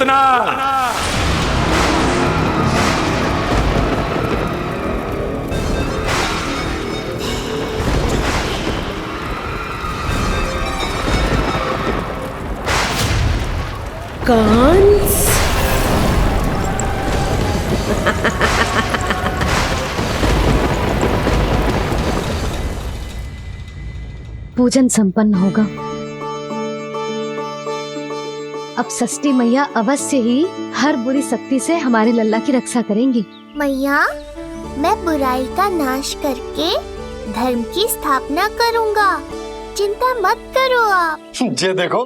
पूतना। कंस। पूजन संपन्न होगा। अब षष्ठी मैया अवश्य ही हर बुरी शक्ति से हमारे लल्ला की रक्षा करेंगी। मैया, मैं बुराई का नाश करके धर्म की स्थापना करूंगा, चिंता मत करो आप। ये देखो,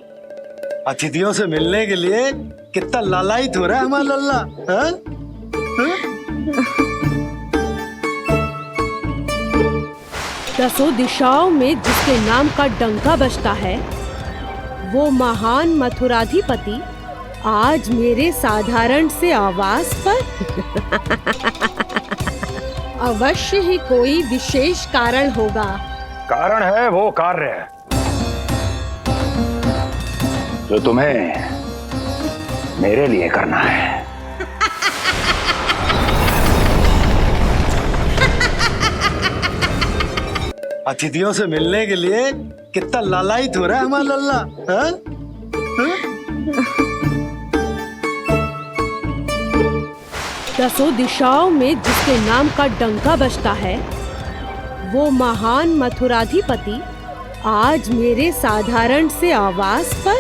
अतिथियों से मिलने के लिए कितना लालायित हो रहा है हमारा लल्ला। हाँ? दसों दिशाओं में जिसके नाम का डंका बजता है, वो महान मथुराधिपति आज मेरे साधारण से आवास पर। अवश्य ही कोई विशेष कारण होगा। कारण है वो कार्य जो तुम्हें मेरे लिए करना है। अतिथियों से मिलने के लिए कितना लालायित हो रहा है हमारा लल्ला। हाँ? हाँ? दसों दिशाओं में जिसके नाम का डंका बजता है, वो महान मथुराधिपति आज मेरे साधारण से आवास पर।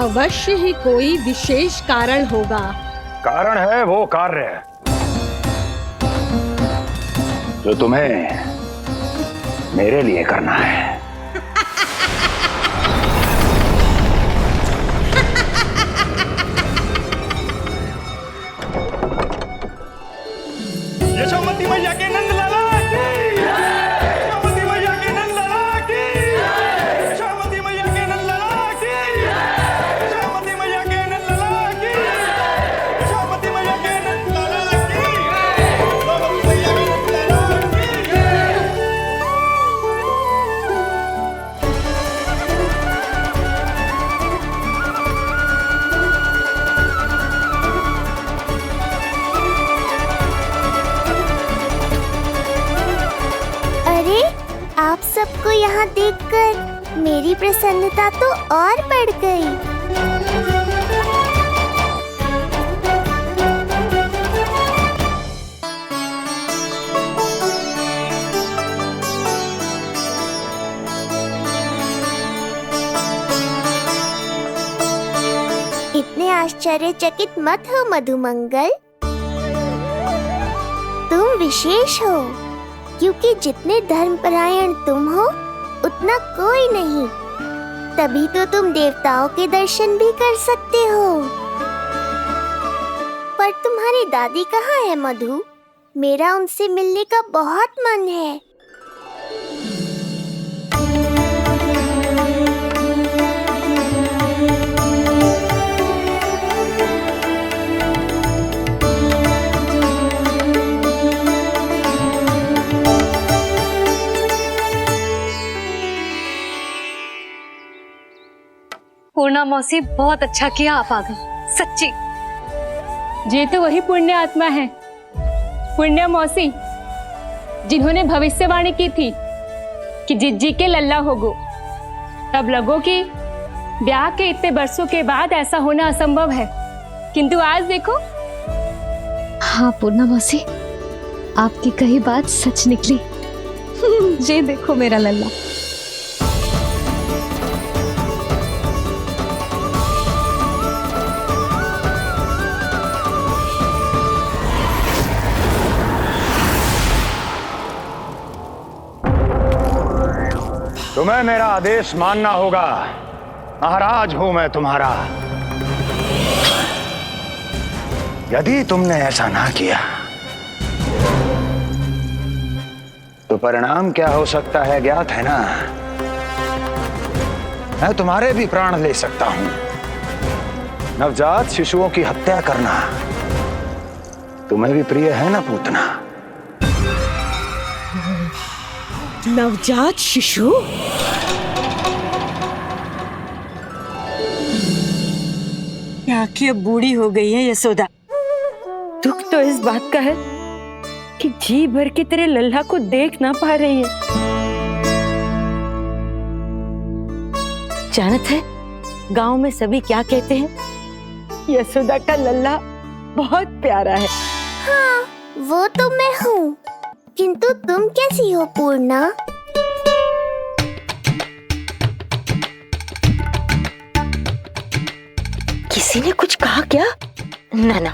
अवश्य ही कोई विशेष कारण होगा। कारण है वो कार्य जो तुम्हें मेरे लिए करना है। यशोमती मैया के नंद लाला की, यशोमती मैया के नंद लाला की, यशोमती मैया के नंद लाला की, यशोमती मैया के नंद लाला की, यशोमती मैया के नंद लाला की, यशोमती मैया के नंद लाला की। अरे, आप सबको यहाँ देखकर मेरी प्रसन्नता तो और बढ़ गई। इतने आश्चर्यचकित मत हो मधुमंगल, तुम विशेष हो, क्योंकि जितने धर्मपरायण तुम हो उतना कोई नहीं। तभी तो तुम देवताओं के दर्शन भी कर सकते हो। पर तुम्हारी दादी कहाँ है मधु? मेरा उनसे मिलने का बहुत मन है। पूर्णा मौसी, बहुत अच्छा किया आप आ गई, सच्ची। ये तो वही पुण्य आत्मा है, पुण्य मौसी, जिन्होंने भविष्यवाणी की थी कि जिज्जी के लल्ला होगो। तब लगो कि ब्याह के इतने बरसों के बाद ऐसा होना असंभव है, किंतु आज देखो। हाँ पूर्णा मौसी, आपकी कही बात सच निकली। ये देखो मेरा लल्ला। तुम्हें मेरा आदेश मानना होगा। महाराज हूं मैं तुम्हारा। यदि तुमने ऐसा ना किया तो परिणाम क्या हो सकता है ज्ञात है ना। मैं तुम्हारे भी प्राण ले सकता हूं। नवजात शिशुओं की हत्या करना तुम्हें भी प्रिय है ना पूतना? नवजात शिशु? ये आंखें अब बूढ़ी हो गई है यशोदा। दुख तो इस बात का है कि जी भर के तेरे लल्ला को देख ना पा रही है। जानत है गांव में सभी क्या कहते हैं? यशोदा का लल्ला बहुत प्यारा है। हाँ, वो तो मैं हूँ, किंतु तुम कैसी हो पूर्णा? किसी ने कुछ कहा क्या? ना ना,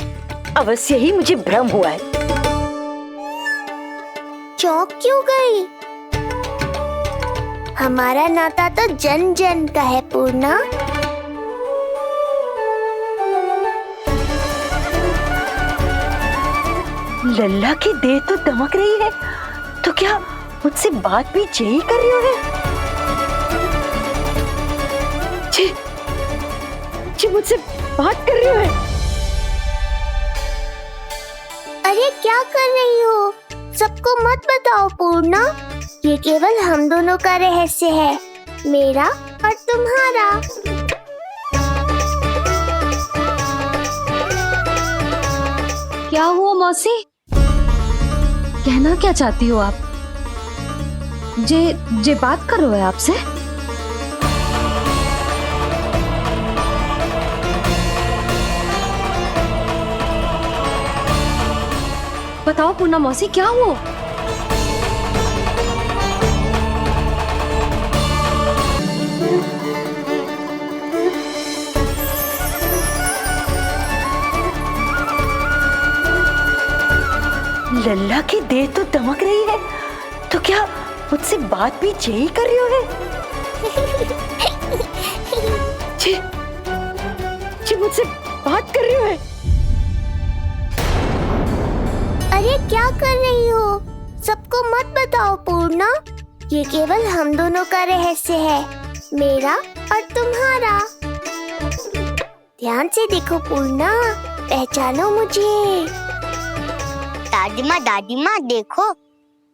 अवश्य ही मुझे भ्रम हुआ है। चौंक क्यों गई? हमारा नाता तो जन जन का है पूर्णा। लल्ला की देह तो दमक रही है, तो क्या मुझसे बात भी यही कर रही हो? जी मुझसे बात कर रही हो? अरे क्या कर रही हो? सबको मत बताओ पूर्णा, ये केवल हम दोनों का रहस्य है, मेरा और तुम्हारा। क्या हुआ मौसी? कहना क्या चाहती हो आप? जे बात कर रहे हो आपसे? बताओ पूर्णा मौसी, क्या हुआ? लल्ला की देह तो दमक रही है, तो क्या मुझसे बात भी यही कर रही हो? जी मुझसे बात कर रही हो? अरे क्या कर रही हो? सबको मत बताओ पूर्णा, ये केवल हम दोनों का रहस्य है, मेरा और तुम्हारा। ध्यान से देखो पूर्णा, पहचानो मुझे। दादी माँ देखो,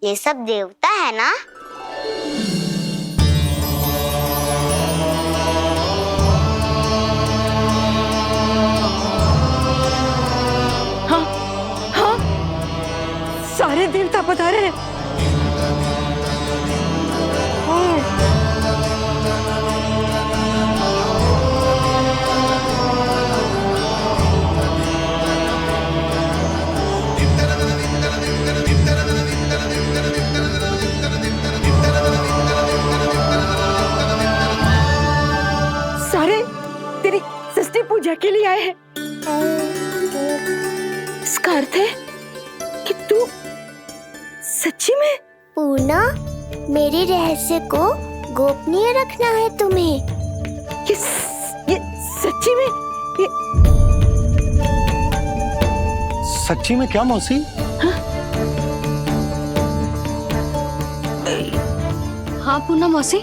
ये सब देवता है ना? हाँ हाँ, सारे देवता पधारे हैं। सारे तेरी षष्ठी पूजा के लिए आए हैं। इसका अर्थ है कि तू सच्ची में? पूर्णा, मेरे रहस्य को गोपनीय रखना है तुम्हें। ये सच्ची में? सच्ची में क्या मौसी? हाँ पूर्णा मौसी,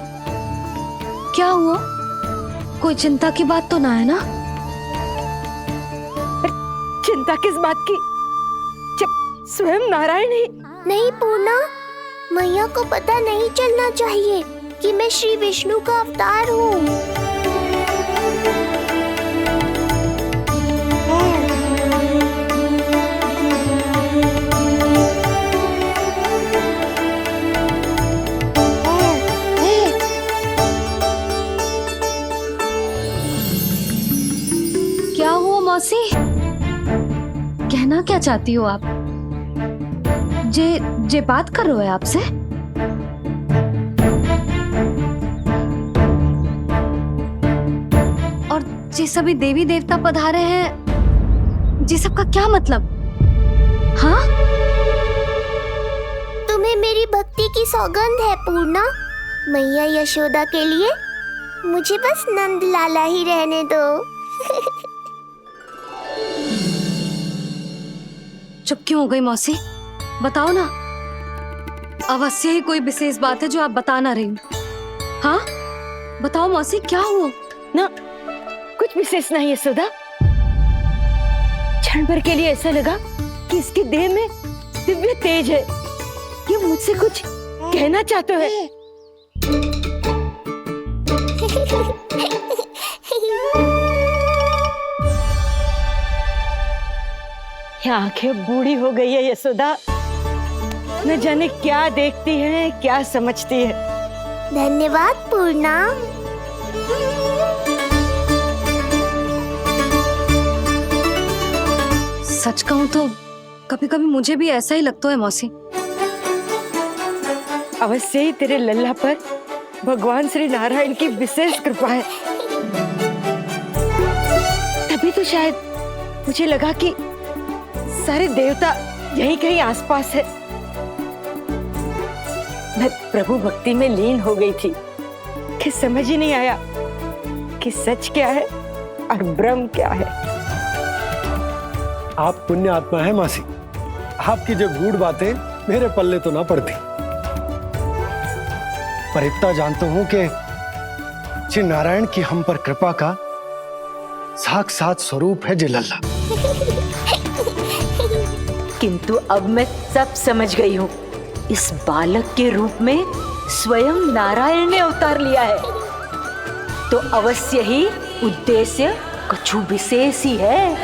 क्या हुआ? कोई चिंता की बात तो ना है ना? चिंता किस बात की, जब स्वयं नारायण ही। नहीं पूर्णा, मैया को पता नहीं चलना चाहिए कि मैं श्री विष्णु का अवतार हूँ। क्या हुआ मौसी? कहना क्या चाहती हो आप? जे बात कर रहे हो आपसे? और जे सभी देवी देवता पधारे हैं, जी सबका क्या मतलब? हाँ? तुम्हें मेरी भक्ति की सौगंध है पूर्णा। मैया यशोदा के लिए मुझे बस नंद लाला ही रहने दो। चुप क्यों हो गई मौसी? बताओ ना, अवश्य ही कोई विशेष बात है जो आप बता ना रही। हाँ बताओ मौसी, क्या हुआ? ना कुछ विशेष नहीं यशोदा। क्षण भर के लिए ऐसा लगा कि इसके देह में दिव्य तेज है, ये मुझसे कुछ कहना चाहते हैं। ये आंखें बूढ़ी हो गई है यशोदा, न जाने क्या देखती है क्या समझती है। धन्यवाद पूर्णा। सच कहूं तो कभी कभी मुझे भी ऐसा ही लगता है मौसी। अवश्य ही तेरे लल्ला पर भगवान श्री नारायण की विशेष कृपा है। तभी तो शायद मुझे लगा कि सारे देवता यहीं कहीं आसपास है। मैं प्रभु भक्ति में लीन हो गई थी कि समझ ही नहीं आया कि सच क्या है और भ्रम क्या है। आप पुण्य आत्मा है मासी, आपकी जो गूढ़ बातें मेरे पल्ले तो ना पड़ती, पर इतना जानता हूं कि श्री नारायण की हम पर कृपा का साक्षात स्वरूप है जी लल्ला। किंतु अब मैं सब समझ गई हूँ। इस बालक के रूप में स्वयं नारायण ने अवतार लिया है, तो अवश्य ही उद्देश्य कुछ विशेष ही है।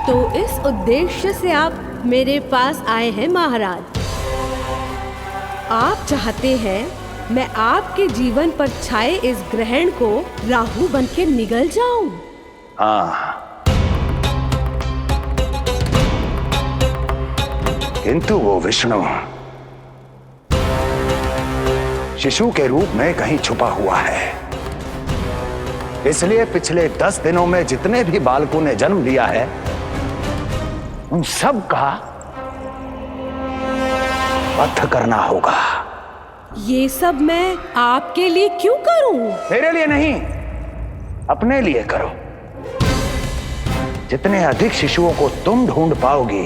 तो इस उद्देश्य से आप मेरे पास आए हैं महाराज। आप चाहते हैं मैं आपके जीवन पर छाए इस ग्रहण को राहु बनके निगल जाऊं? हाँ, किंतु वो विष्णु शिशु के रूप में कहीं छुपा हुआ है। इसलिए पिछले 10 दिनों में जितने भी बालकों ने जन्म लिया है उन सब का वध करना होगा। ये सब मैं आपके लिए क्यों करूं? मेरे लिए नहीं, अपने लिए करो। जितने अधिक शिशुओं को तुम ढूंढ पाओगी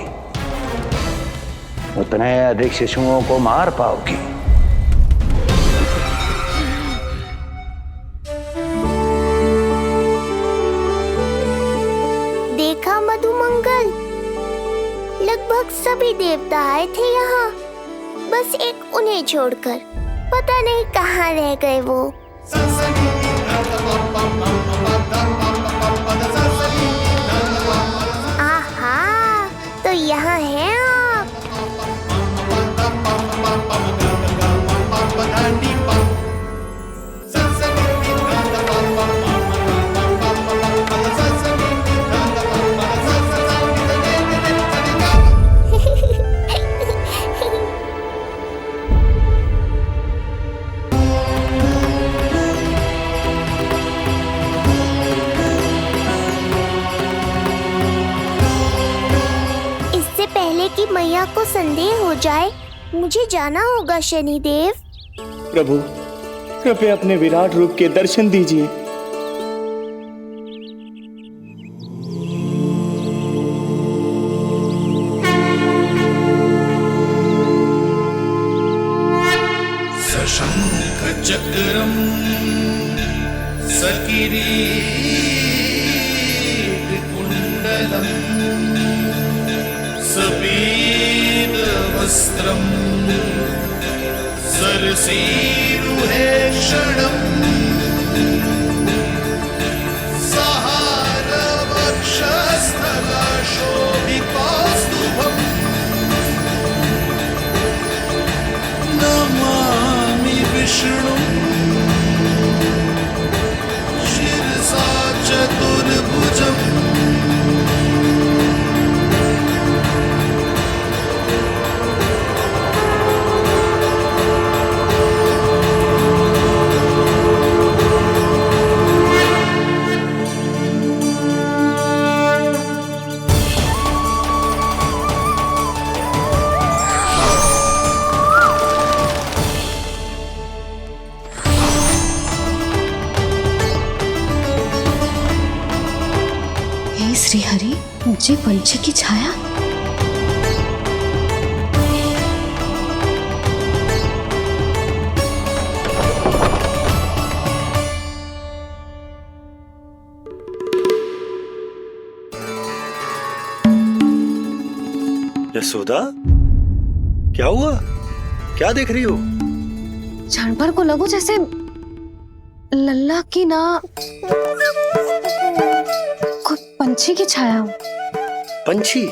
उतने अधिक शिशुओं को मार पाओगी। देखा मधुमंगल, लगभग सभी देवता आए थे यहाँ, बस एक उन्हें छोड़कर। पता नहीं कहाँ रह गए वो। आहा, तो यहाँ हैं आप। कि मैया को संदेह हो जाए, मुझे जाना होगा शनिदेव। प्रभु, कृपया अपने विराट रूप के दर्शन दीजिए। सशंख चक्रम सकिरीट कुंडलम सबीद वस्त्रम सरसीरुहे क्षणम सहार वक्षस्थला शोभितौस्तुभम नमामि विष्णु शिरसा चतुर्भुजम्। श्री हरि, मुझे पंछी की छाया। यशोदा, क्या हुआ? क्या देख रही हो? जानवर को लगो जैसे लल्ला की ना कोई पंछी की छाया हो। पंछी?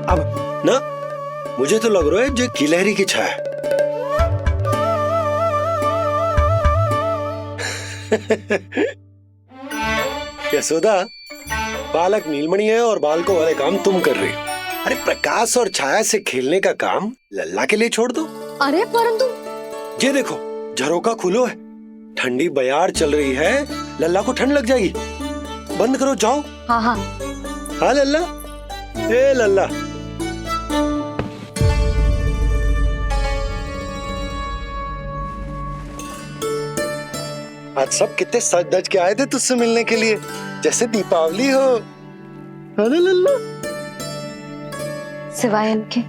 अब ना मुझे तो लग रहा है जो गिलहरी की छाया है। यशोदा, बालक नीलमणि है और बालकों वाले काम तुम कर रही हो। अरे प्रकाश और छाया से खेलने का काम लल्ला के लिए छोड़ दो। अरे परंतु ये देखो, झरोका खुलो है, ठंडी बयार चल रही है, लल्ला को ठंड लग जाएगी। बंद करो, जाओ। हाँ हाँ हाँ लल्ला, ए लल्ला। आज सब कितने सज धज के आए थे तुझसे मिलने के लिए, जैसे दीपावली हो। अरे लल्ला, सिवाय इनके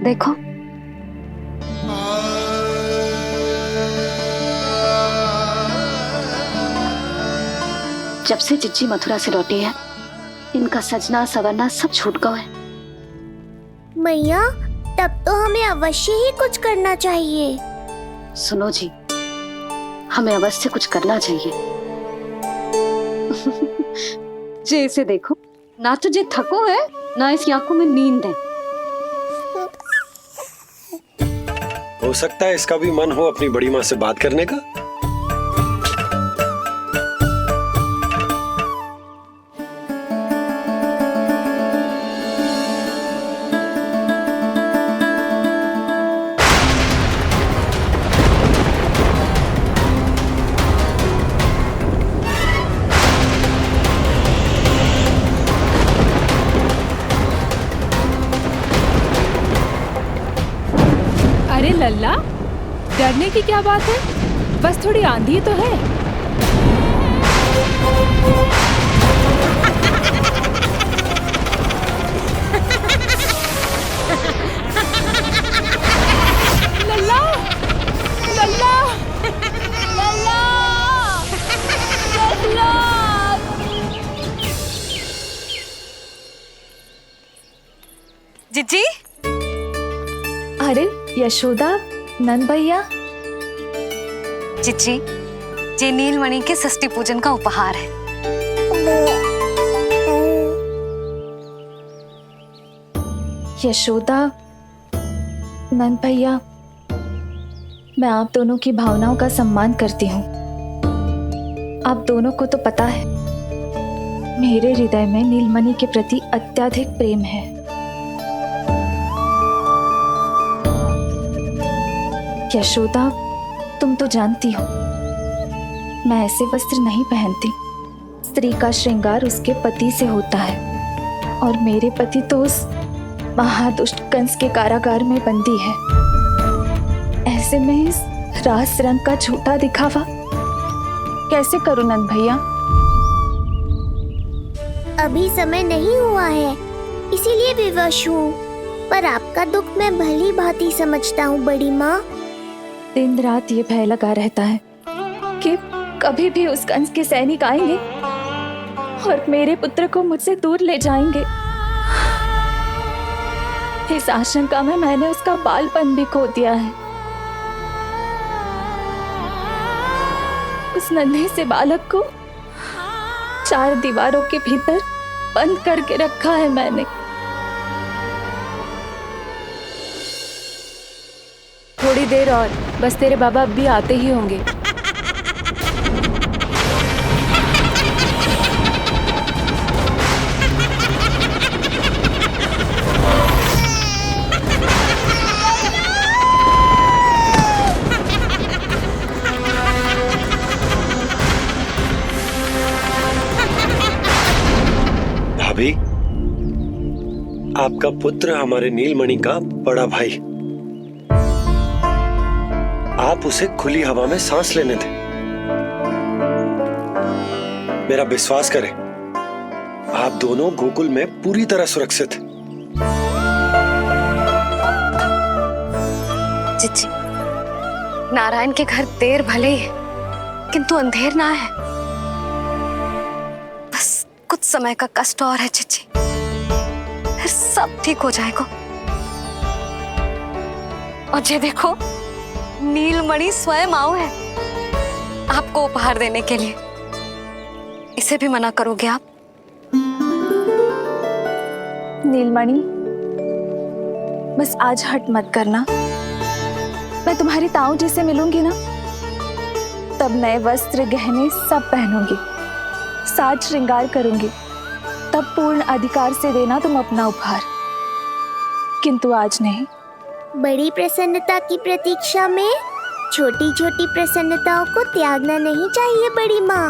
देखो। जब से जिज्जी मथुरा से लौटी है, इनका सजना सवरना सब छूट गया है। मैया, तब तो हमें अवश्य ही कुछ करना चाहिए। सुनो जी, हमें अवश्य कुछ करना चाहिए। जे इसे देखो, ना तो जे थको है, ना इसकी आंखों में नींद है। हो सकता है इसका भी मन हो अपनी बड़ी माँ से बात करने का। अरे लल्ला, डरने की क्या बात है? बस थोड़ी आंधी तो है। लल्ला, लल्ला, लल्ला, लल्ला। जिज्जी, अरे यशोदा, नंद भैया। जिज्जी, ये नीलमणि के षष्ठी पूजन का उपहार है। यशोदा, नंद भैया, मैं आप दोनों की भावनाओं का सम्मान करती हूँ। आप दोनों को तो पता है, मेरे हृदय में नीलमणि के प्रति अत्यधिक प्रेम है। यशोदा, तुम तो जानती हो, मैं ऐसे वस्त्र नहीं पहनती। स्त्री का श्रृंगार उसके पति से होता है, और मेरे पति तो उस महादुष्ट कंस के कारागार में बंदी है। ऐसे में इस रास रंग का झूठा दिखावा कैसे करूं नंद भैया? अभी समय नहीं हुआ है, इसीलिए विवश हूँ। पर आपका दुख मैं भली भांति समझता हूँ बड़ी माँ। दिन रात ये भय लगा रहता है कि कभी भी उस कंस के सैनिक आएंगे और मेरे पुत्र को मुझसे दूर ले जाएंगे। इस आशंका में मैंने उसका बालपन भी खो दिया है। उस नन्हे से बालक को 4 दीवारों के भीतर बंद करके रखा है मैंने। थोड़ी देर और, बस तेरे बाबा अब भी आते ही होंगे। भाभी, आपका पुत्र हमारे नीलमणि का बड़ा भाई। आप उसे खुली हवा में सांस लेने दें। मेरा विश्वास करें, आप दोनों गोकुल में पूरी तरह सुरक्षित हैं। जिज्जी, नारायण के घर देर भले ही है, किंतु अंधेर ना है। बस कुछ समय का कष्ट और है जिज्जी, फिर सब ठीक हो जाएगा। और ये देखो, नीलमणि स्वयं आओ है आपको उपहार देने के लिए। इसे भी मना करोगे आप? नीलमणि, बस आज हट मत करना। मैं तुम्हारी ताऊ जी से मिलूंगी ना, तब नए वस्त्र गहने सब पहनूंगी, साज श्रृंगार करूंगी, तब पूर्ण अधिकार से देना तुम अपना उपहार, किंतु आज नहीं। बड़ी प्रसन्नता की प्रतीक्षा में छोटी छोटी प्रसन्नताओं को त्यागना नहीं चाहिए बड़ी माँ।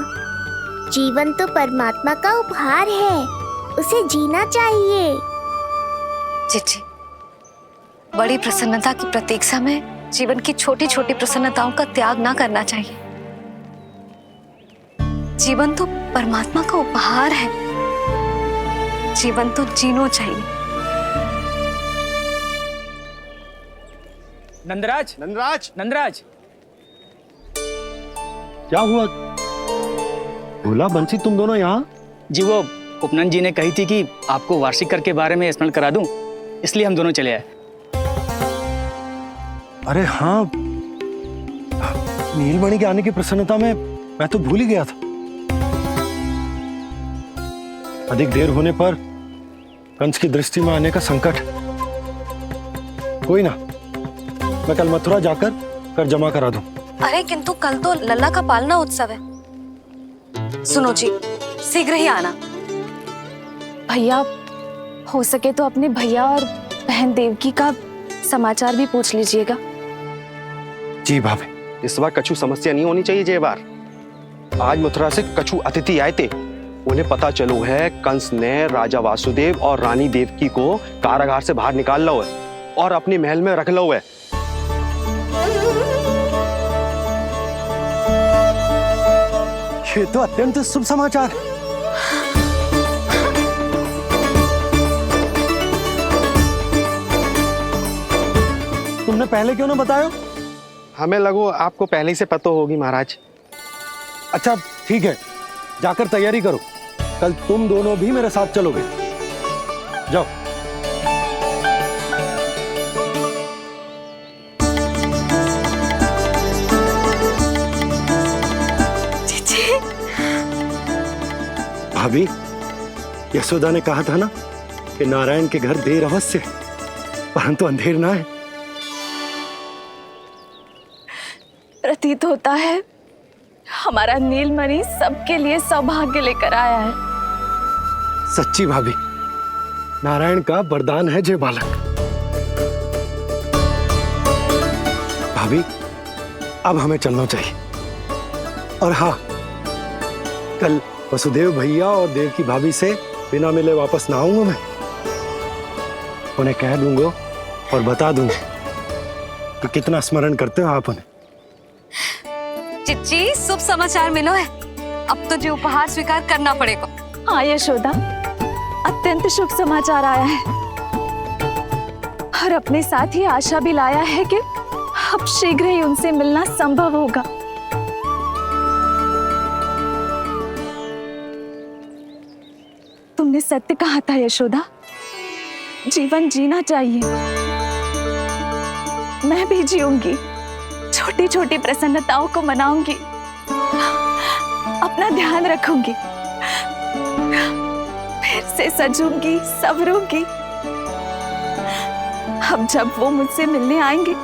जीवन तो परमात्मा का उपहार है, उसे जीना चाहिए। जी, बड़ी प्रसन्नता की प्रतीक्षा में जीवन की छोटी छोटी प्रसन्नताओं का त्याग ना करना चाहिए। जीवन तो परमात्मा का उपहार है, जीवन तो जीना चाहिए। नंदराज, नंदराज, नंदराज, क्या हुआ? भोला बंसी तुम दोनों यहाँ? जी वो उपनंद जी ने कही थी कि आपको वार्षिक कर के बारे में स्मरण करा दूं, इसलिए हम दोनों चले आए। अरे हाँ, नीलमणि के आने की प्रसन्नता में मैं तो भूल ही गया था। अधिक देर होने पर कंस की दृष्टि में आने का संकट। कोई ना, मैं कल मथुरा जाकर कर जमा करा दूं। अरे किंतु कल तो लल्ला का पालना उत्सव है। सुनो जी, शीघ्र ही आना। भैया, हो सके तो अपने भैया और बहन देवकी का समाचार भी पूछ लीजिएगा। जी भाभी। इस बार कछु समस्या नहीं होनी चाहिए। ये बार आज मथुरा से कछु अतिथि आए थे, उन्हें पता चलो है कंस ने राजा वासुदेव और रानी देवकी को कारागार से बाहर निकाल लो है और अपने महल में रख लो है। ये तो अत्यंत शुभ समाचार है। तुमने पहले क्यों ना बताया? हमें लगो आपको पहले ही से पता होगी महाराज। अच्छा ठीक है, जाकर तैयारी करो, कल तुम दोनों भी मेरे साथ चलोगे। जाओ। भाभी, यशोदा ने कहा था ना कि नारायण के घर देर अवश्य, परंतु अंधेर ना है। प्रतीत होता है हमारा नीलमणि सबके लिए सौभाग्य लेकर आया है। सच्ची भाभी, नारायण का वरदान है जे बालक। भाभी, अब हमें चलना चाहिए। और हाँ, कल वसुदेव भैया और देवकी भाभी से बिना मिले वापस ना आऊंगा मैं। उन्हें कह दूंगा और बता दूंगा कि कितना स्मरण करते हो आप उन्हें। चिच्ची, शुभ समाचार मिलो है। अब तो जो उपहार स्वीकार करना पड़ेगा। हाँ यशोदा, अत्यंत शुभ समाचार आया है और अपने साथ ही आशा भी लाया है कि अब शीघ्र ही उनसे मिलना संभव होगा। तुमने सत्य कहा था यशोदा, जीवन जीना चाहिए। मैं भी जीऊंगी, छोटी छोटी प्रसन्नताओं को मनाऊंगी, अपना ध्यान रखूंगी, फिर से सजूंगी, संवरूंगी। अब जब वो मुझसे मिलने आएंगे,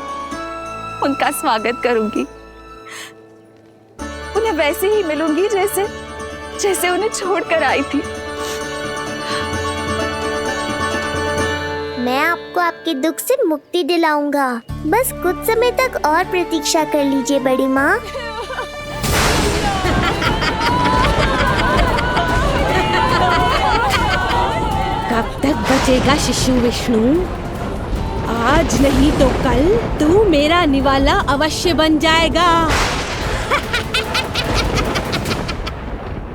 उनका स्वागत करूंगी। उन्हें वैसे ही मिलूंगी जैसे जैसे उन्हें छोड़कर आई थी। मैं आपको आपके दुख से मुक्ति दिलाऊंगा। बस कुछ समय तक और प्रतीक्षा कर लीजिए बड़ी माँ। कब तक बचेगा शिशु विष्णु? आज नहीं तो कल तू मेरा निवाला अवश्य बन जाएगा।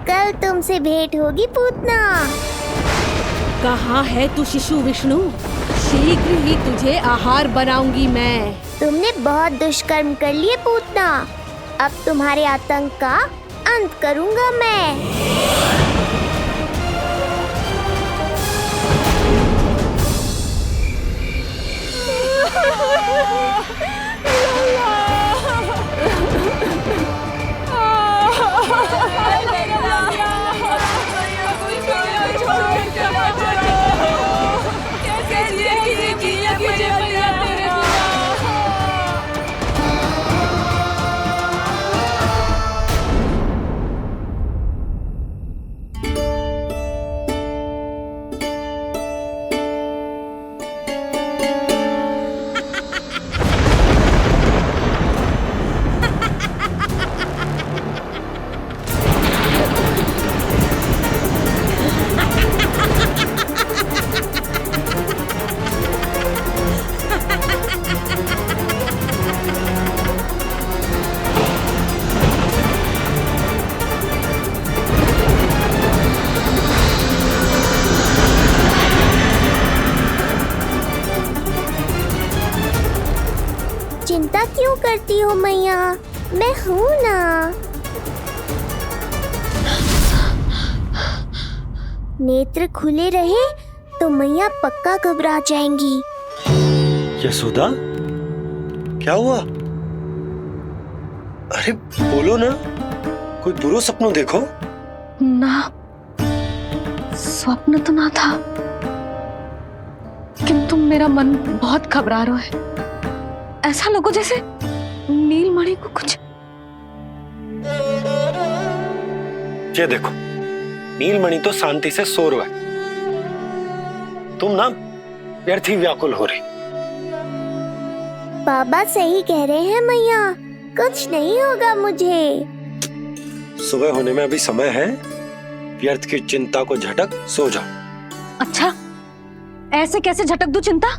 कल तुमसे भेंट होगी पूतना। कहाँ है तू शिशु विष्णु? शीघ्र ही तुझे आहार बनाऊंगी मैं। तुमने बहुत दुष्कर्म कर लिए पूतना, अब तुम्हारे आतंक का अंत करूंगा मैं। चिंता क्यों करती हो मैया, मैं हूँ ना। नेत्र खुले रहे तो मैया पक्का घबरा जाएंगी। यशोदा, क्या हुआ? अरे बोलो ना, कोई बुरा सपना देखो। ना, स्वप्न तो ना था, किंतु मेरा मन बहुत घबरा रहा है। ऐसा लगो जैसे नीलमणि को कुछ। ये देखो, नीलमणि तो शांति से सो रहा है, तुम ना व्यर्थ ही व्याकुल हो रही। बाबा सही कह रहे हैं मैया, कुछ नहीं होगा मुझे। सुबह होने में अभी समय है, व्यर्थ की चिंता को झटक सो जाओ। अच्छा, ऐसे कैसे झटक दूं चिंता?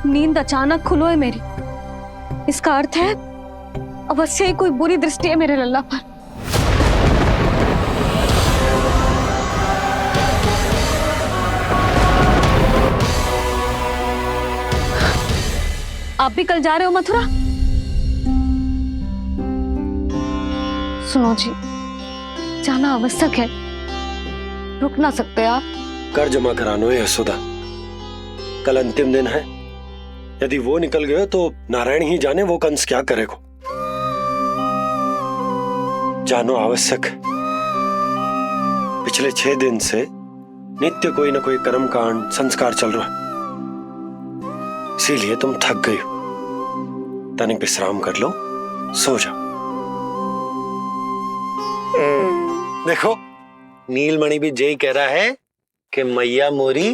नींद अचानक खुलो है मेरी, इसका अर्थ है अवश्य ही कोई बुरी दृष्टि है मेरे लल्ला पर। आप भी कल जा रहे हो मथुरा? सुनो जी, जाना आवश्यक है, रुक ना सकते आप? कर जमा करानो है यशोदा, कल अंतिम दिन है। यदि वो निकल गए तो नारायण ही जाने वो कंस क्या करेगा। जानो आवश्यक। पिछले 6 दिन से नित्य कोई ना कोई कर्मकांड संस्कार चल रहा है, इसीलिए तुम थक गई हो। तनिक विश्राम कर लो, सो जाओ। देखो, नीलमणि भी यही कह रहा है कि मैया मोरी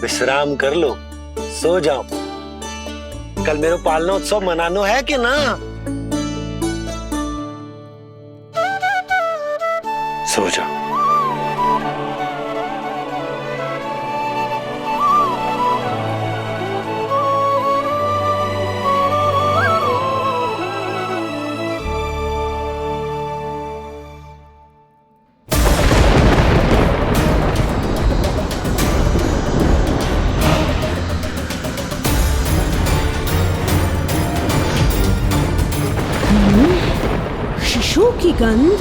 विश्राम कर लो, सो जाओ। कल मेरा पालना उत्सव मनानो है कि ना? सो जाओ। शिशु की गंध।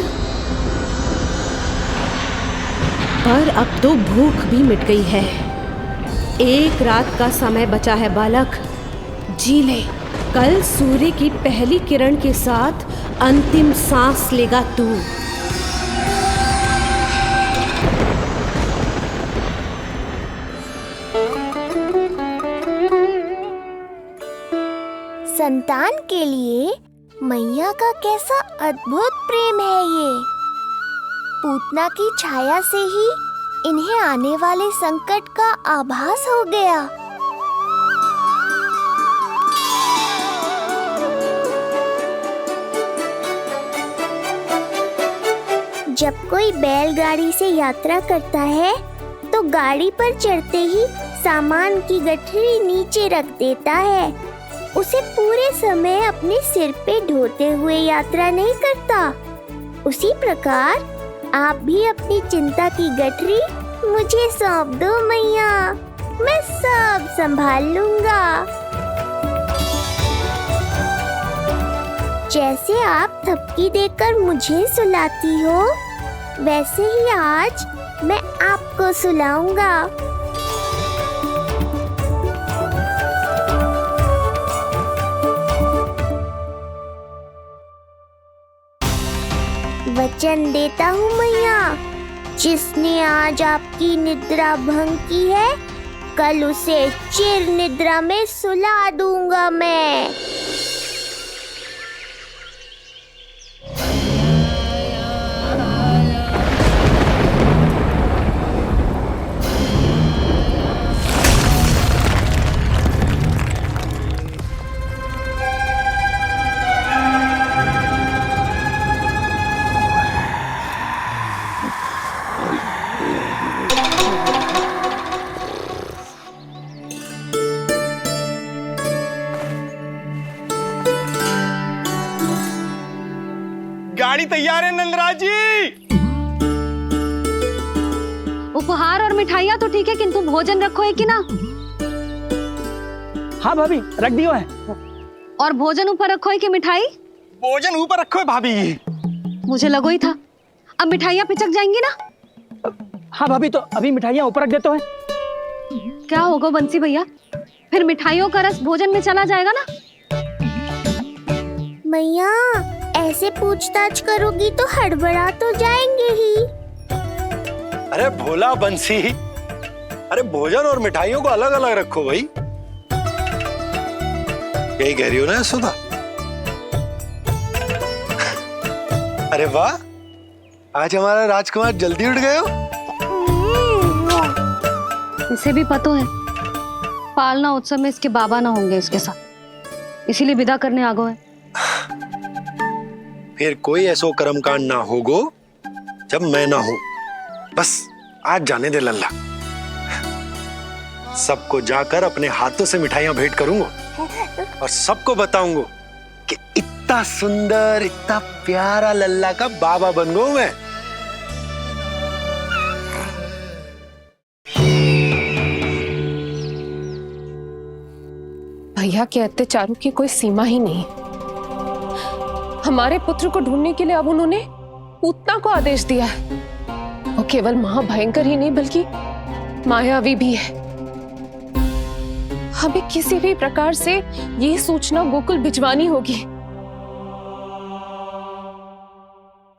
पर अब तो भूख भी मिट गई है। एक रात का समय बचा है बालक, जी ले। कल सूर्य की पहली किरण के साथ अंतिम सांस लेगा तू। संतान के लिए मैया का कैसा अद्भुत प्रेम है ये। पूतना की छाया से ही इन्हें आने वाले संकट का आभास हो गया। जब कोई बैलगाड़ी से यात्रा करता है तो गाड़ी पर चढ़ते ही सामान की गठरी नीचे रख देता है। उसे पूरे समय अपने सिर पे ढोते हुए यात्रा नहीं करता। उसी प्रकार आप भी अपनी चिंता की गठरी मुझे सौंप दो मैया, मैं सब संभाल लूंगा। जैसे आप थपकी देकर मुझे सुलाती हो, वैसे ही आज मैं आपको सुलाऊंगा। वचन देता हूँ मैया, जिसने आज आपकी निद्रा भंग की है, कल उसे चिर निद्रा में सुला दूंगा मैं। गाड़ी तैयार है नंदराज जी। उपहार और मिठाइयाँ तो ठीक है, किंतु भोजन रखो है कि ना? हाँ भाभी, रख दियो है। और भोजन ऊपर रखो है कि मिठाई? भोजन ऊपर रखो है भाभी। मुझे लगो ही था, अब मिठाइयाँ पिचक जाएंगी ना? हाँ भाभी, तो अभी मिठाइयाँ ऊपर रख देते हैं। क्या होगा बंसी भैया, फिर मिठाइयों का रस भोजन में चला जाएगा ना? मैया, ऐसे पूछताछ करोगी तो हड़बड़ा तो जाएंगे ही। अरे भोला बंसी, अरे भोजन और मिठाइयों को अलग अलग रखो भाई। यही कह रही हो ना यशोदा? अरे वाह, आज हमारा राजकुमार जल्दी उठ गए हो। इसे भी पता है पालना उत्सव में इसके बाबा ना होंगे इसके साथ, इसीलिए विदा करने आ गए। फिर कोई ऐसो कर्मकांड ना होगो जब मैं ना हूं। बस आज जाने दे लल्ला, सबको जाकर अपने हाथों से मिठाइयां भेंट करूंगा और सबको बताऊंगा कि इतना सुंदर, इतना प्यारा लल्ला का बाबा बन गया मैं। भैया के अत्याचारों की कोई सीमा ही नहीं। हमारे पुत्र को ढूंढने के लिए अब उन्होंने पूतना को आदेश दिया है। वो केवल महाभयंकर ही नहीं बल्कि मायावी भी है। हमें किसी भी प्रकार से ये सूचना गोकुल भिजवानी होगी।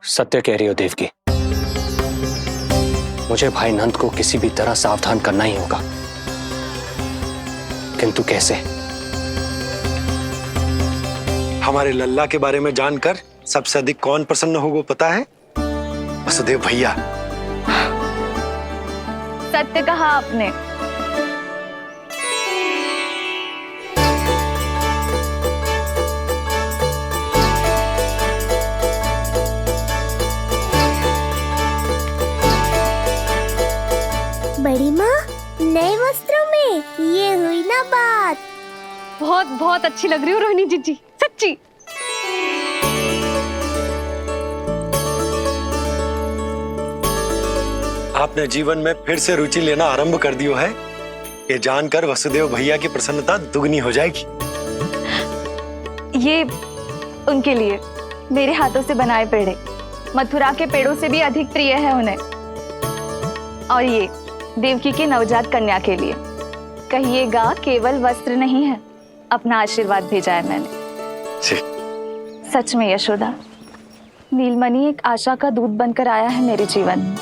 सत्य कह रही हो देवकी, मुझे भाई नंद को किसी भी तरह सावधान करना ही होगा, किंतु कैसे? हमारे लल्ला के बारे में जानकर सबसे अधिक कौन प्रसन्न होगा पता है? वसुदेव भैया। सत्य कहा आपने। बड़ी माँ, नए वस्त्रों में ये हुई ना बात। बहुत बहुत अच्छी लग रही हो रोहिणी जीजी, सच्ची। आपने जीवन में फिर से रुचि लेना आरंभ कर दियो है, ये जानकर वसुदेव भैया की प्रसन्नता दुगनी हो जाएगी। ये उनके लिए मेरे हाथों से बनाए पेड़े मथुरा के पेड़ों से भी अधिक प्रिय है उन्हें, और ये देवकी की नवजात कन्या के लिए कहिएगा केवल वस्त्र नहीं है, अपना आशीर्वाद भेजा है मैंने। सच में यशोदा, नीलमणि एक आशा का दूत बनकर आया है मेरे जीवन में।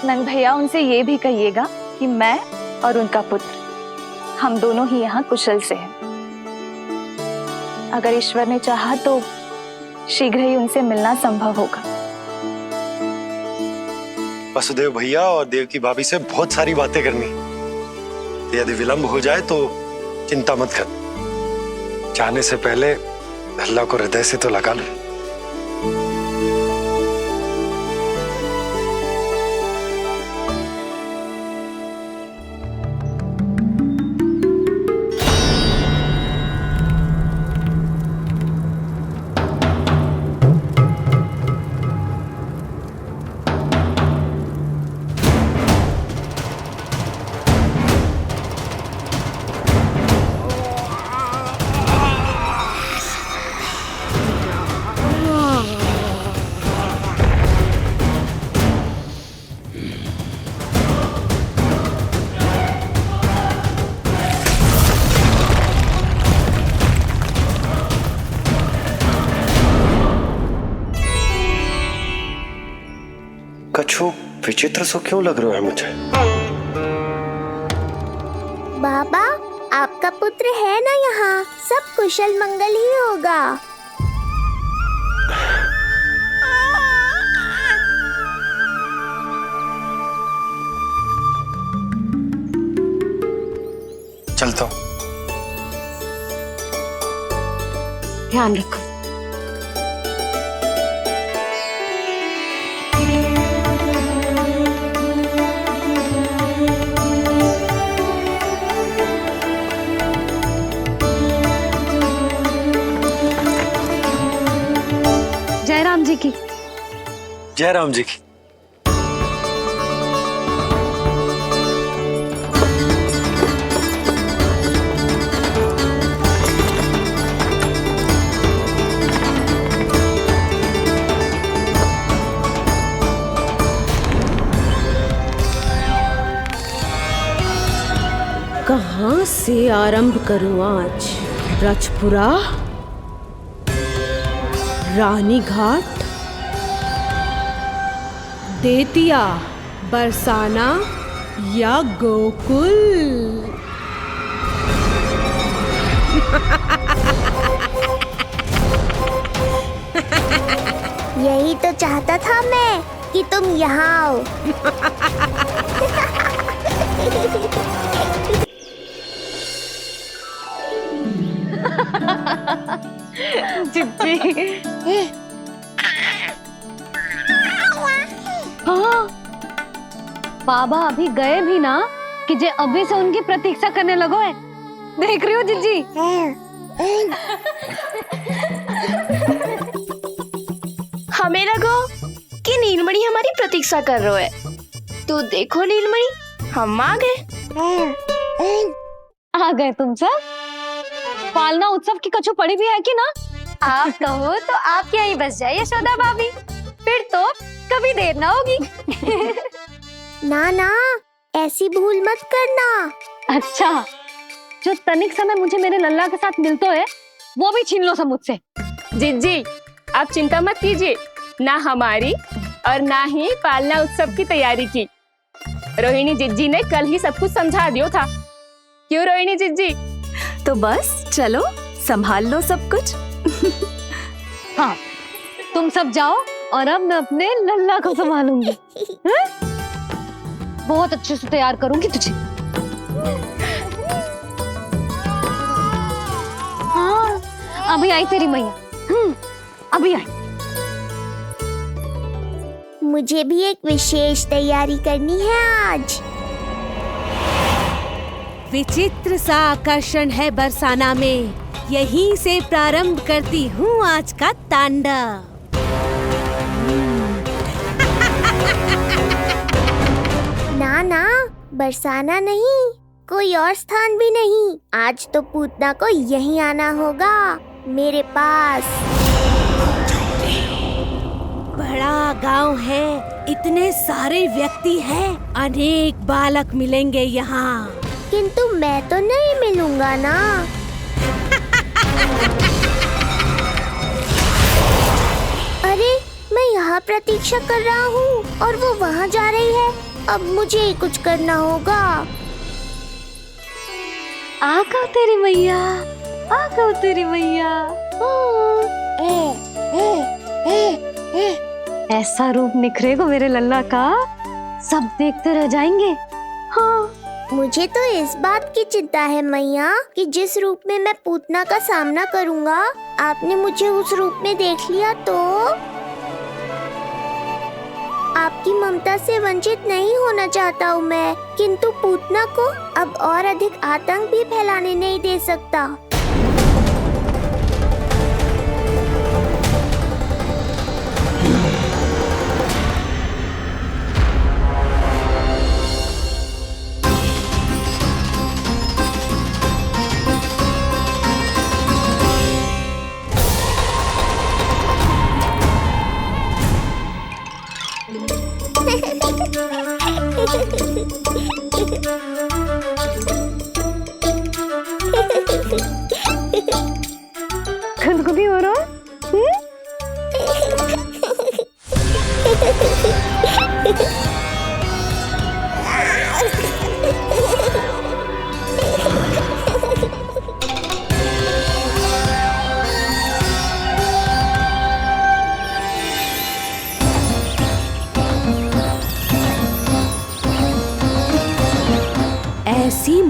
नंद भैया, उनसे ये भी कहिएगा कि मैं और उनका पुत्र हम दोनों ही यहाँ कुशल से हैं। अगर ईश्वर ने चाहा तो शीघ्र ही उनसे मिलना संभव होगा। वसुदेव भैया और देवकी भाभी से बहुत सारी बातें करनी, यदि विलंब हो जाए तो चिंता मत कर। जाने से पहले अल्लाह को हृदय से तो लगा लो। कुछ विचित्र सो क्यों लग रहा है मुझे? बाबा, आपका पुत्र है ना यहाँ, सब कुशल मंगल ही होगा। चलता हूँ। ध्यान रखो। जय राम जी की। जय राम जी की। कहाँ से आरंभ करूं आज? रजपुरा, रानी घाट, देतिया, बरसाना या गोकुल? यही तो चाहता था मैं कि तुम यहाँ आओ। जिज्जी। हाँ, बाबा अभी गए भी ना कि जे अभी से उनकी प्रतीक्षा करने लगो है। देख रही हो जिज्जी? हमें लगो कि नीलमणि हमारी प्रतीक्षा कर रहे है। तो देखो नीलमणि, हम आ गए। आ गए तुम सब? पालना उत्सव की कछु पड़ी भी है कि ना? आप कहो तो आप यहीं बस जाइए यशोदा भाभी, फिर तो कभी देर ना होगी। ना ना, ऐसी भूल मत करना। अच्छा, जो तनिक समय मुझे मेरे लल्ला के साथ मिलता है वो भी छीन लो सब मुझसे। जिज्जी, आप चिंता मत कीजिए, ना हमारी और ना ही पालना उत्सव की तैयारी की। रोहिणी जिज्जी ने कल ही सब कुछ समझा दिया था। क्यों रोहिणी जिज्जी? तो बस चलो, संभाल लो सब कुछ। हाँ, तुम सब जाओ और अब मैं अपने लल्ला को संभालूंगी। बहुत अच्छे से तैयार करूंगी तुझे। हाँ, अभी आई तेरी मैया। अभी आई। मुझे भी एक विशेष तैयारी करनी है आज। विचित्र सा आकर्षण है बरसाना में, यहीं से प्रारंभ करती हूँ आज का तांडव। ना ना, बरसाना नहीं, कोई और स्थान भी नहीं। आज तो पूतना को यहीं आना होगा, मेरे पास। बड़ा गांव है, इतने सारे व्यक्ति हैं, अनेक बालक मिलेंगे यहाँ। किंतु मैं तो नहीं मिलूंगा ना। अरे, मैं यहाँ प्रतीक्षा कर रहा हूँ और वो वहाँ जा रही है। अब मुझे ही कुछ करना होगा। आ गओ तेरी मैया, आ गओ तेरी मैया। ऐसा रूप निखरेगा मेरे लल्ला का, सब देखते रह जाएंगे। हाँ, मुझे तो इस बात की चिंता है मैया कि जिस रूप में मैं पूतना का सामना करूँगा, आपने मुझे उस रूप में देख लिया तो आपकी ममता से वंचित नहीं होना चाहता हूँ मैं, किंतु पूतना को अब और अधिक आतंक भी फैलाने नहीं दे सकता। खुदकुदी हो रहा है?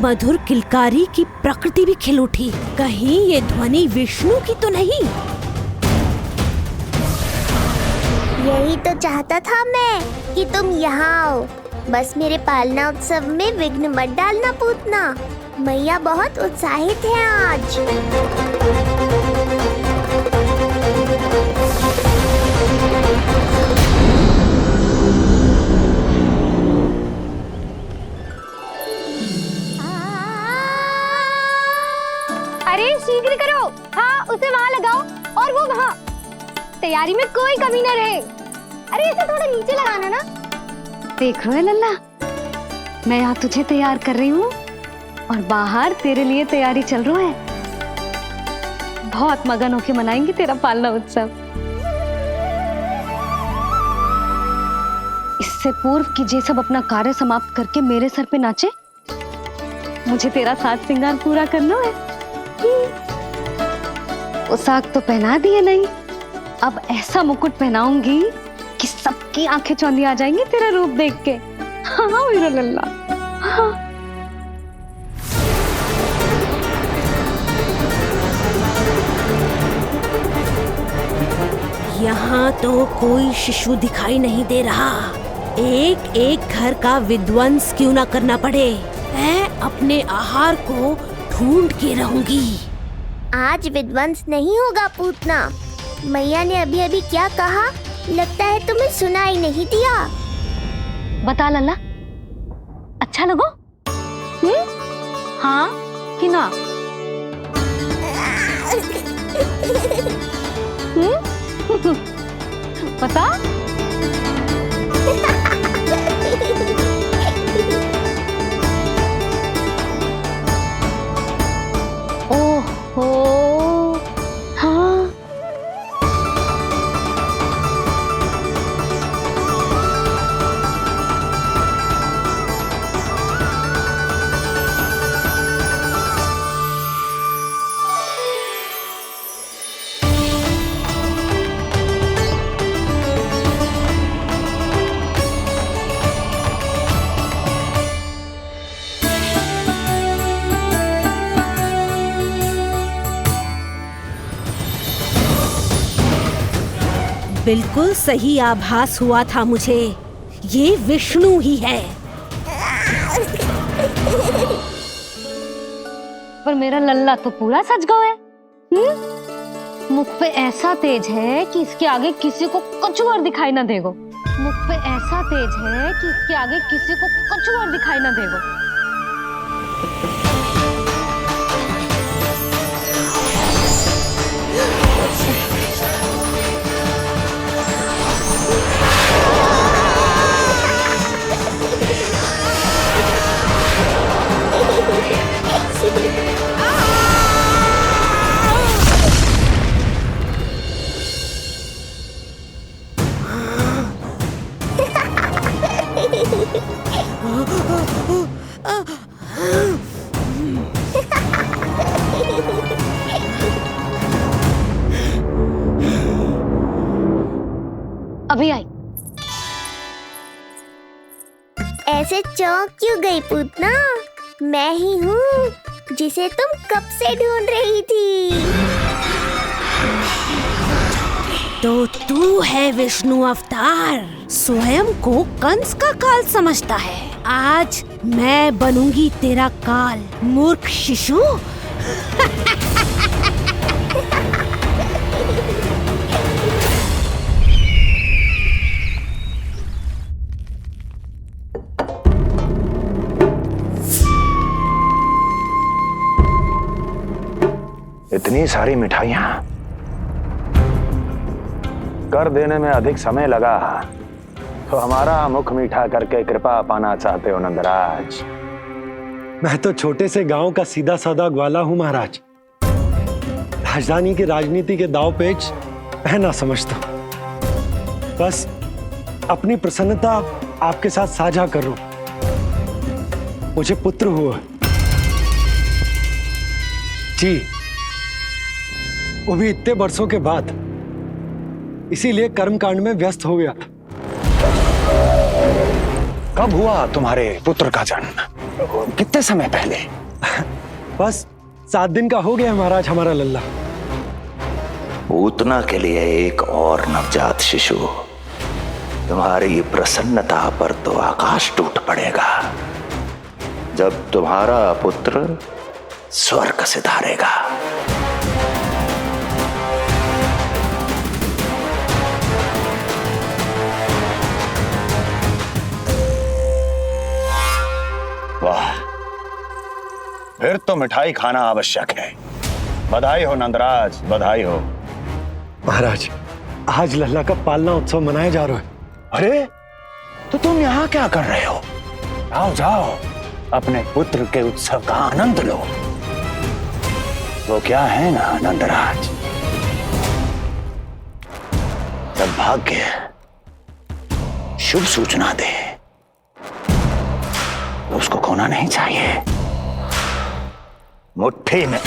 मधुर किलकारी की प्रकृति भी खिल उठी। कहीं ये ध्वनि विष्णु की तो नहीं? यही तो चाहता था मैं कि तुम यहाँ आओ। बस मेरे पालना उत्सव में विघ्न मत डालना पूतना। मैया बहुत उत्साहित है आज। अरे शीघ्र करो। हाँ, उसे वहाँ लगाओ और वो वहाँ। तैयारी में कोई कमी न रहे। अरे इसे थोड़ा नीचे लगाना ना। देख रहे लल्ला, मैं यहाँ तुझे तैयार कर रही हूँ और बाहर तेरे लिए तैयारी चल रहा है। बहुत मगन होके मनाएंगे तेरा पालना उत्सव। इससे पूर्व कि जे सब अपना कार्य समाप्त करके मेरे सर पे नाचे, मुझे तेरा साज श्रृंगार पूरा करना है। पोशाक तो पहना दिए नहीं, अब ऐसा मुकुट पहनाऊंगी कि सबकी आंखें चौंधी आ जाएंगी तेरा रूप देख के। हाँ मेरा लल्ला, हाँ। यहाँ तो कोई शिशु दिखाई नहीं दे रहा। एक एक घर का विध्वंस क्यों ना करना पड़े, मैं अपने आहार को ढूंढ के रहूंगी। आज विध्वंस नहीं होगा पूतना। मैया ने अभी अभी क्या कहा? लगता है तुम्हें सुनाई नहीं दिया। बता लल्ला, अच्छा लगो? हाँ कि ना? बता। ओहो, हाँ। बिल्कुल सही आभास हुआ था मुझे, ये विष्णु ही है। पर मेरा लल्ला तो पूरा सज गया है। मुख पे ऐसा तेज है कि इसके आगे किसी को कुछ और दिखाई ना देगो। मुख पे ऐसा तेज है कि इसके आगे किसी को कुछ और दिखाई ना देगो। अभी आई। ऐसे चौंक क्यों गई पूतना? मैं ही हूँ जिसे तुम कब से ढूंढ रही थी। तो तू है विष्णु अवतार, स्वयं को कंस का काल समझता है। आज मैं बनूंगी तेरा काल, मूर्ख शिशु। इतनी सारी मिठाइयां कर देने में अधिक समय लगा तो हमारा मुख मीठा करके कृपा पाना चाहते हो नंदराज? मैं तो छोटे से गांव का सीधा साधा ग्वाला हूं महाराज। राजधानी की राजनीति के दाव पेच मैं ना समझता। बस अपनी प्रसन्नता आपके साथ साझा कर रहा हूं। मुझे पुत्र हुआ जी, वो भी इतने वर्षों के बाद, इसीलिए कर्मकांड में व्यस्त हो गया। कब हुआ तुम्हारे पुत्र का जन्म? कितने समय पहले? बस 7 दिन का हो गया महाराज हमारा लल्ला। पूतना के लिए एक और नवजात शिशु, तुम्हारी प्रसन्नता पर तो आकाश टूट पड़ेगा जब तुम्हारा पुत्र स्वर्ग से धारेगा। वाह, फिर तो मिठाई खाना आवश्यक है। बधाई हो नंदराज, बधाई हो। महाराज, आज लल्ला का पालना उत्सव मनाया जा रहा है। अरे, तो तुम यहाँ क्या कर रहे हो? जाओ जाओ, अपने पुत्र के उत्सव का आनंद लो। वो क्या है ना नंदराज, जब भाग्य शुभ सूचना दे तो उसको खोना नहीं चाहिए। मुट्ठी में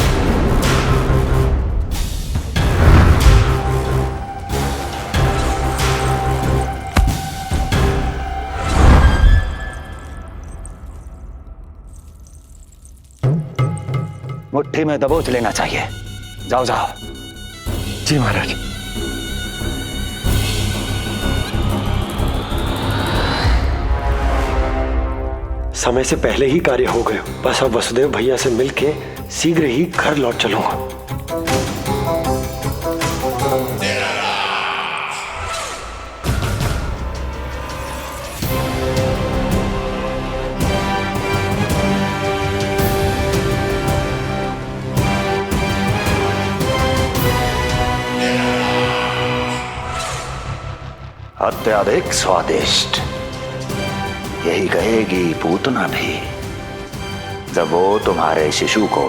मुट्ठी में दबोच लेना चाहिए। जाओ जाओ। जी महाराज। समय से पहले ही कार्य हो गए। बस अब वसुदेव भैया से मिलके शीघ्र ही घर लौट चलूंगा। अत्यधिक स्वादिष्ट, यही कहेगी पूतना भी जब वो तुम्हारे शिशु को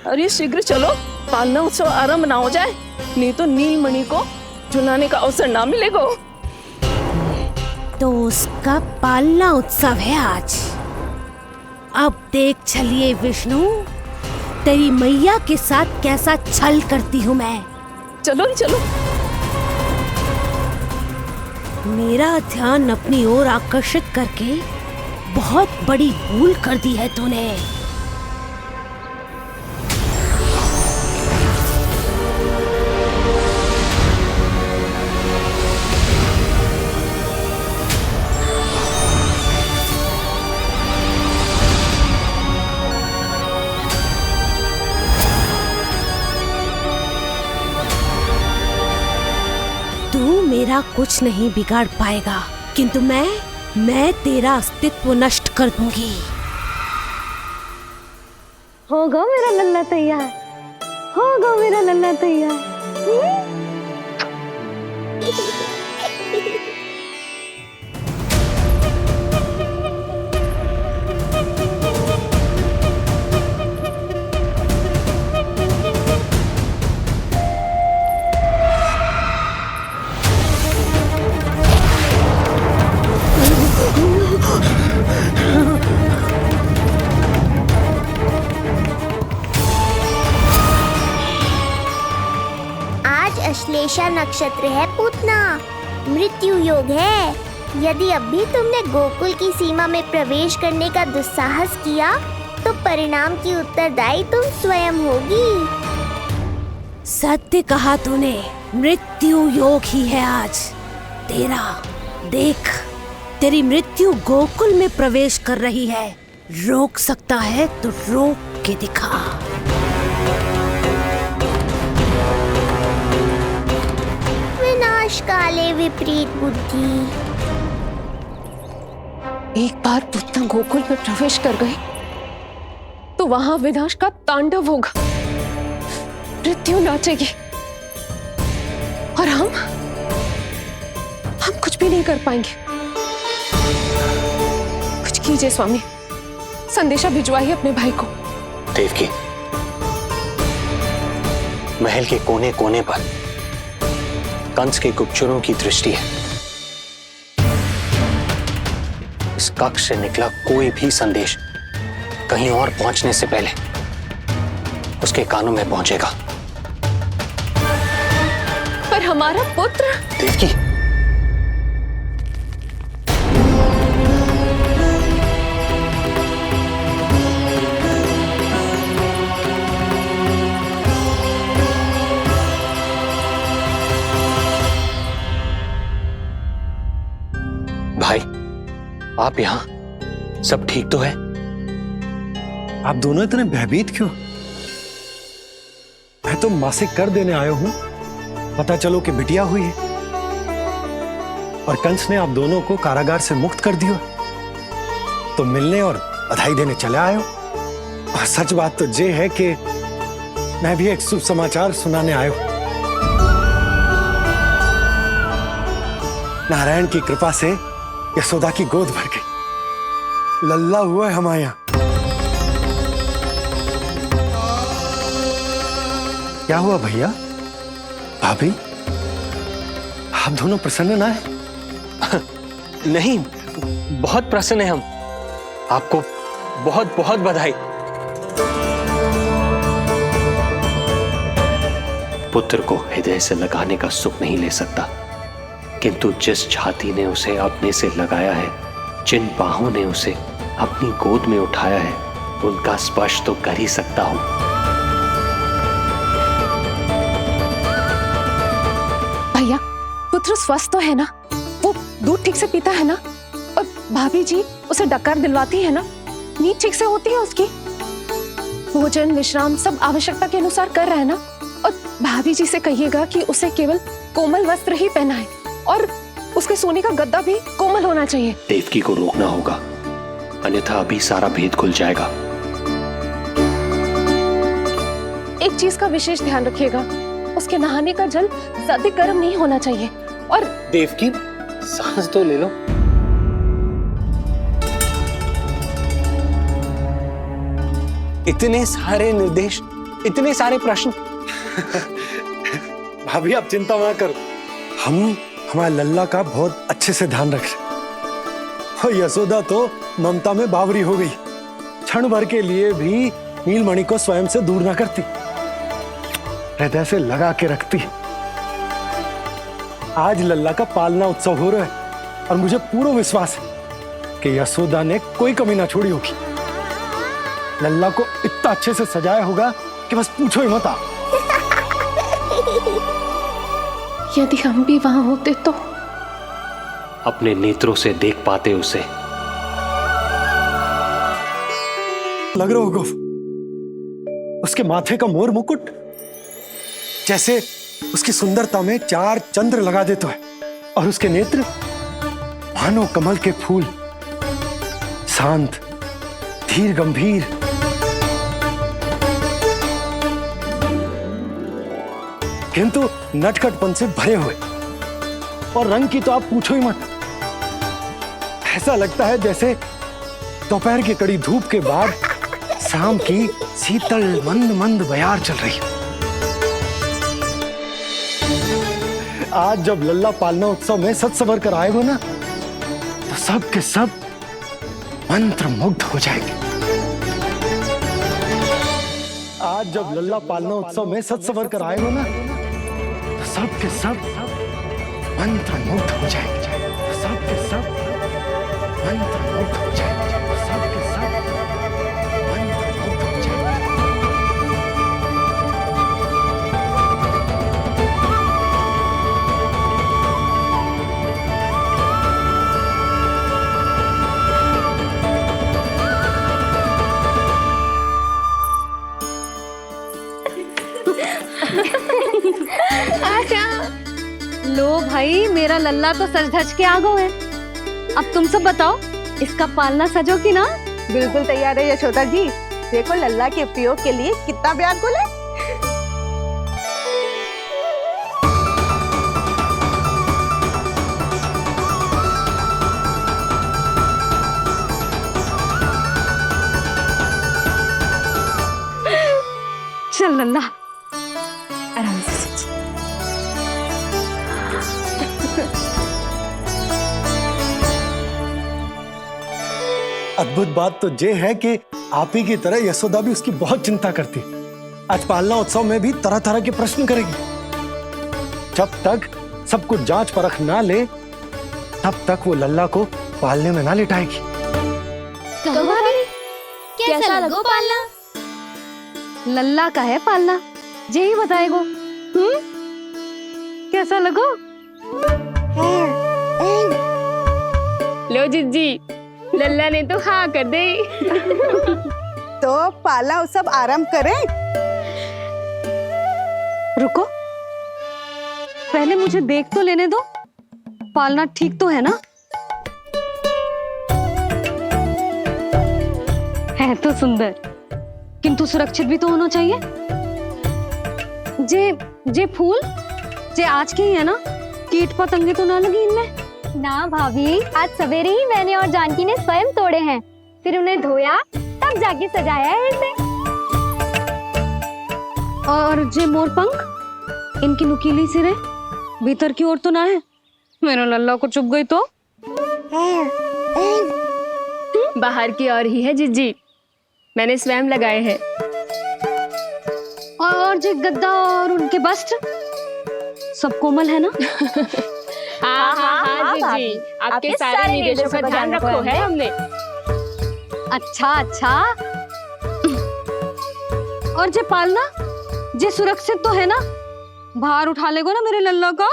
अरे शीघ्र चलो, पालना उत्सव आरंभ ना हो जाए, नहीं तो नीलमणि को झुलाने का अवसर ना मिलेगा। तो उसका पालना उत्सव है आज। अब देख चलिए विष्णु, तेरी मैया के साथ कैसा छल करती हूँ मैं। चलो चलो। मेरा ध्यान अपनी ओर आकर्षित करके बहुत बड़ी भूल कर दी है तूने। मेरा कुछ नहीं बिगाड़ पाएगा, किंतु मैं तेरा अस्तित्व नष्ट कर दूंगी। होगा मेरा लल्ला तैयार, होगा मेरा लल्ला तैयार। अश्लेषा नक्षत्र है पूतना, मृत्यु योग है। यदि अब भी तुमने गोकुल की सीमा में प्रवेश करने का दुस्साहस किया तो परिणाम की उत्तरदायी तुम स्वयं होगी। सत्य कहा तूने, मृत्यु योग ही है आज तेरा। देख, तेरी मृत्यु गोकुल में प्रवेश कर रही है। रोक सकता है तो रोक के दिखा। काले विपरीत बुद्धि। एक बार पूतना गोकुल में प्रवेश कर गए तो वहां विनाश का तांडव होगा, मृत्यु नाचेगी और हम कुछ भी नहीं कर पाएंगे। कुछ कीजिए स्वामी, संदेशा भिजवाइए अपने भाई को। देवकी, महल के कोने कोने पर कंस के गुप्तचरों की दृष्टि है। इस कक्ष से निकला कोई भी संदेश कहीं और पहुंचने से पहले उसके कानों में पहुंचेगा। हमारा पुत्र। देवकी, भाई आप यहाँ सब ठीक तो है? आप दोनों इतने भयभीत क्यों? मैं तो मासिक कर देने आया हूं, पता चलो कि बिटिया हुई है और कंस ने आप दोनों को कारागार से मुक्त कर दिया, तो मिलने और बधाई देने चले आए हो। और सच बात तो ये है कि मैं भी एक शुभ समाचार सुनाने आया हूं। नारायण की कृपा से यशोदा की गोद भर गई, लल्ला हुआ है हमारे यहां। क्या हुआ भैया, भाभी, आप दोनों प्रसन्न ना है? नहीं, बहुत प्रसन्न है हम। आपको बहुत बहुत बधाई। पुत्र को हृदय से लगाने का सुख नहीं ले सकता, किंतु जिस छाती ने उसे अपने से लगाया है, जिन बाहों ने उसे अपनी गोद में उठाया है, उनका स्पर्श तो कर ही सकता हूं। भैया, पुत्र स्वस्थ तो है ना? वो दूध ठीक से पीता है ना? और भाभी जी उसे डकार दिलवाती है ना? नींद ठीक से होती है उसकी? भोजन विश्राम सब आवश्यकता के अनुसार कर रहा है ना? और भाभी जी से कहिएगा कि उसे केवल कोमल वस्त्र ही पहनाए और उसके सोने का गद्दा भी कोमल होना चाहिए। देवकी को रोकना होगा, अन्यथा अभी सारा भेद खुल जाएगा। एक चीज का विशेष ध्यान रखिएगा, उसके नहाने का जल ज्यादा गर्म नहीं होना चाहिए। और देवकी, सांस तो ले लो। इतने सारे निर्देश, इतने सारे प्रश्न। भाभी आप चिंता ना करो, हम हमारे लल्ला का बहुत अच्छे से ध्यान रख रहे। और यशोदा तो ममता में बावरी हो गई, क्षण भर के लिए भी नीलमणि को स्वयं से दूर ना करती, हृदय से लगा के रखती। आज लल्ला का पालना उत्सव हो रहा है और मुझे पूरा विश्वास है कि यशोदा ने कोई कमी ना छोड़ी होगी। लल्ला को इतना अच्छे से सजाया होगा कि बस पूछो ही मत आप। यदि हम भी वहां होते तो? अपने नेत्रों से देख पाते उसे। लग रहा होगा उसके माथे का मोर मुकुट जैसे उसकी सुंदरता में 4 चंद्र लगा देता है, और उसके नेत्र मानो कमल के फूल, शांत, धीर गंभीर। किंतु नटखटपन से भरे हुए, और रंग की तो आप पूछो ही मत। ऐसा लगता है जैसे दोपहर की कड़ी धूप के बाद शाम की शीतल मंद मंद बयार चल रही है। आज जब लल्ला पालना उत्सव में सज सवर कर आए हो ना, तो सब के सब मंत्र मुग्ध हो जाएंगे। आज जब लल्ला पालना उत्सव में सज सवर कर आए हो ना, तो सब के सब मंत्र मुग्ध हो जाएंगे। सब के सब मंत्र मुग्ध हो जाएंगे। सब के सब मंत्र मुग्ध हो जाएंगे। लो भाई, मेरा लल्ला तो सज धज के आ गए है। अब तुम सब बताओ, इसका पालना सजो कि ना? बिल्कुल तैयार है यशोदा जी। देखो लल्ला के उपयोग के लिए कितना व्याकुल है। चल लल्ला, आराम से। अद्भुत बात तो ये है कि आप ही की तरह यशोदा भी उसकी बहुत चिंता करती। आज पालना उत्सव में भी तरह तरह के प्रश्न करेगी। जब तक सब कुछ जांच परख ना ले तब तक वो लल्ला को पालने में ना लिटाएगी। कैसा लगो पालना? लल्ला का है पालना, जे ही बताएगो। कैसा लगो? लो जिज्जी, लल्ला ने तो हाँ कर दे। तो पाला सब आराम करे। रुको, पहले मुझे देख तो लेने दो, पालना ठीक तो है ना? है तो सुंदर, किंतु सुरक्षित भी तो होना चाहिए। जे फूल जे आज के ही है ना, कीट पतंगे तो ना लगी इनमें? ना भाभी, आज सवेरे ही मैंने और जानकी ने स्वयं तोड़े हैं, फिर उन्हें धोया तब जाके सजाया है इसे। और जे मोर पंख, इनकी नुकीली सिरे भीतर की ओर तो ना है? मेरा लल्ला को चुभ गई तो? बाहर की ओर ही है जिज्जी, मैंने स्वयं लगाए हैं। और जे गद्दा और उनके वस्त्र सब कोमल है ना? हाँ हाँ हाँ जिज्जी, आपके सारे निर्देशों का ध्यान रखो है हमने। अच्छा अच्छा। और जे पालना, जे सुरक्षित तो है ना? बाहर उठा लेगो ना मेरे लल्ला को?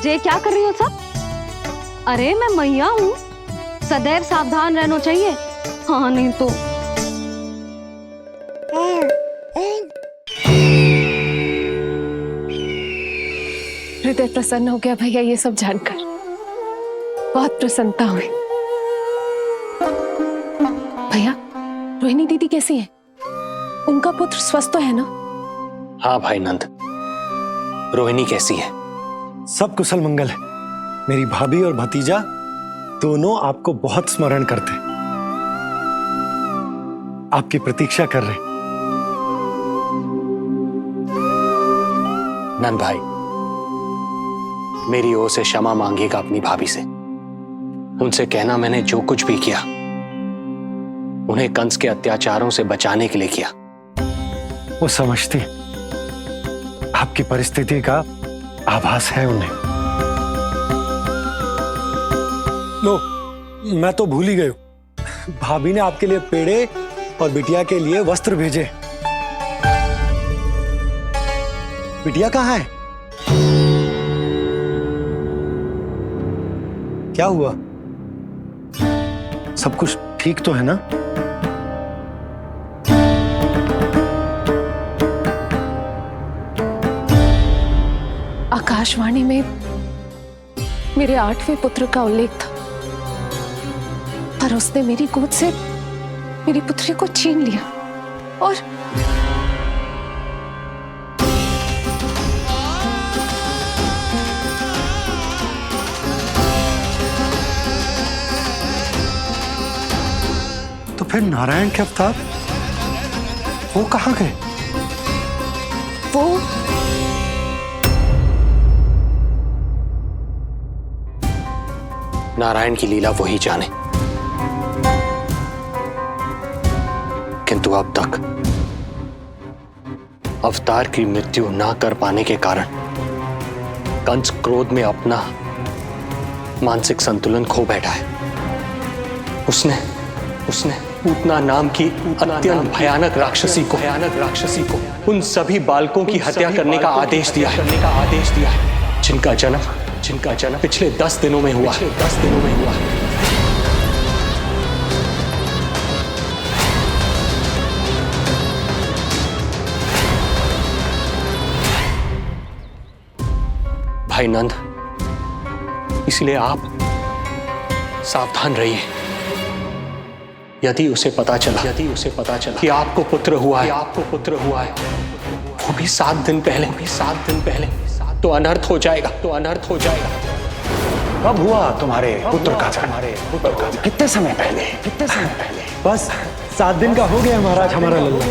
जे क्या कर रही हो सब? अरे मैं मैया हूँ, सदैव सावधान रहना चाहिए। हाँ नहीं तो। हृदय प्रसन्न हो गया भैया ये सब जानकर, बहुत प्रसन्नता हुई। भैया, रोहिणी दीदी कैसी है? उनका पुत्र स्वस्थ तो है ना? हाँ भाई नंद, रोहिणी कैसी है? सब कुशल मंगल है। मेरी भाभी और भतीजा दोनों आपको बहुत स्मरण करते, आपकी प्रतीक्षा कर रहे। नंद भाई, मेरी ओर से क्षमा मांगिएगा अपनी भाभी से। उनसे कहना मैंने जो कुछ भी किया, उन्हें कंस के अत्याचारों से बचाने के लिए किया। वो समझती, आपकी परिस्थिति का आभास है उन्हें। लो, मैं तो भूल ही गई हूं, भाभी ने आपके लिए पेड़े और बिटिया के लिए वस्त्र भेजे। बिटिया कहाँ है? क्या हुआ? सब कुछ ठीक तो है ना? आकाशवाणी में मेरे 8वें पुत्र का उल्लेख था, पर उसने मेरी गोद से मेरी पुत्री को छीन लिया और तो फिर नारायण के अवतार वो कहाँ गए? वो नारायण की लीला वही जाने, किंतु अब तक अवतार की मृत्यु ना कर पाने के कारण कंस क्रोध में अपना मानसिक संतुलन खो बैठा है। उसने पूतना नाम की अत्यंत भयानक राक्षसी को उन सभी बालकों की हत्या करने का आदेश दिया है, जिनका जन्म पिछले 10 दिनों में हुआ। भाई नंद, इसलिए आप सावधान रहिए। यदि उसे पता चला कि आपको पुत्र हुआ है, वो भी 7 दिन पहले, तो अनर्थ हो जाएगा। कब हुआ तुम्हारे पुत्र का जन्म? कितने समय पहले? बस 7 दिन का हो गया महाराज हमारा लल्ला।